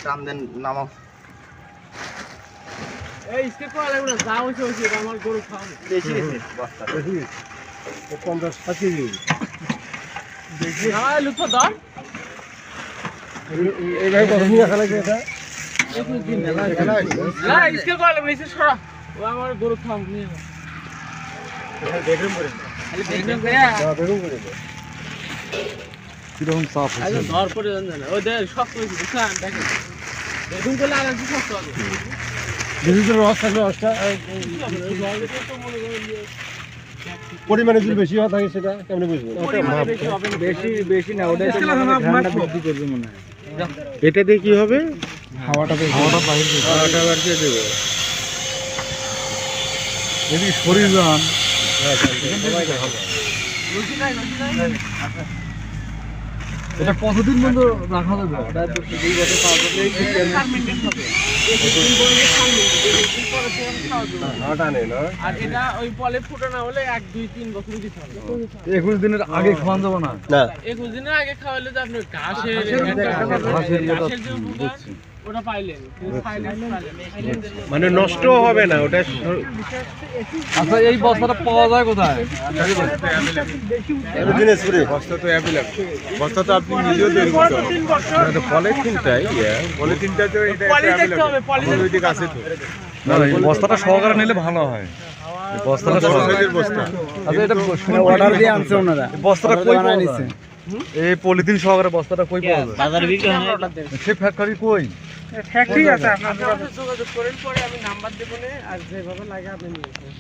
টান দেন নামাও। এই ইসকে কল লাগবে না, যা হইছে হইছে, এটা আমার গরু খাওয়াবো। বেশি গেছে বস্তা। বেশি 50-60 কেজি বেশি হয় লুকো দাও। এইভাবে কত নিয়ে আসা লাগবে এটা? না ইসকে কল লাগবে, ইসকে সরা। ও আমার গরু খাওয়াবো নিয়ে যাও। বেডরুম করে খালি বেগম করে বেগুন করে দে। কিরকম সাফ আরে ধর পড়ে যান না। ওই দেখ শক্ত হইছে, বুঝছেন? দেখেন। বেগম করলে আর একটু শক্ত হবে। বেগুনের রস থাকলে রসটা পরিমাণে যদি বেশি হওয়া থাকে সেটা কেমনে বুঝবেন? পরিমাণে বেশি হবে না। বেশি না, ওটাই তো ঠান্ডা বৃদ্ধি করবে মনে হয়। এটা দিয়ে কি হবে? হাওয়াটা বাইরে হাওয়াটা বার করে দেবে। এদিকে শরীর যান রুচি নাই, রুচি নাই। এটা কতদিন পর্যন্ত রাখা যাবে? ওটা 2 বছর পাওয়া যাবে। সার মেইনটেইন হবে। এই দিন পরে সার মেইনটেইন, এই দিন পরে থেকে আমি খাওয়া দেবো। হাওয়াটা নেই না? আর এটা ওই পলে ফুটো না হলে 1, 2, 3 বছর দিতে হবে। 21 দিনের আগে খাওয়ান যাবে না? না 21 দিনের আগে খাওয়ালে যে আপনি ঘাসের ঘাসের মতো ঘাসের যে উপকার, ওটা পাইলেন। কিন্তু মানে নষ্ট হবে না ওটা। আচ্ছা এই বস্তাটা পাওয়া যায় কোথায়? বস্তা তো অ্যাভেলেবল। বস্তা তো আপনি নিজেও তৈরি করতে পারেন। পলিথিনটাই পলিথিনটা তো এটা পলি দেখতে হবে, পলি ওইদিকে আছে তো। না এই বস্তাটা সহকারে নিলে ভালো হয়। এই বস্তাটা সাইজের বস্তা। আচ্ছা এটা অর্ডার দিয়ে আনছে ওনারা। বস্তাটা কই পাওয়া যায়? এই পলিথিন সহকারে বস্তাটা কই পাওয়া যায়? বাজারে বিক্রি হয় না। সেই ফ্যাক্টরি কই? ফ্যাক্টরি আছে, আপনার সাথে যোগাযোগ করেন, পরে আমি নাম্বার দেবো না, আর যেভাবে লাগে আপনি নিয়ে আসবেন।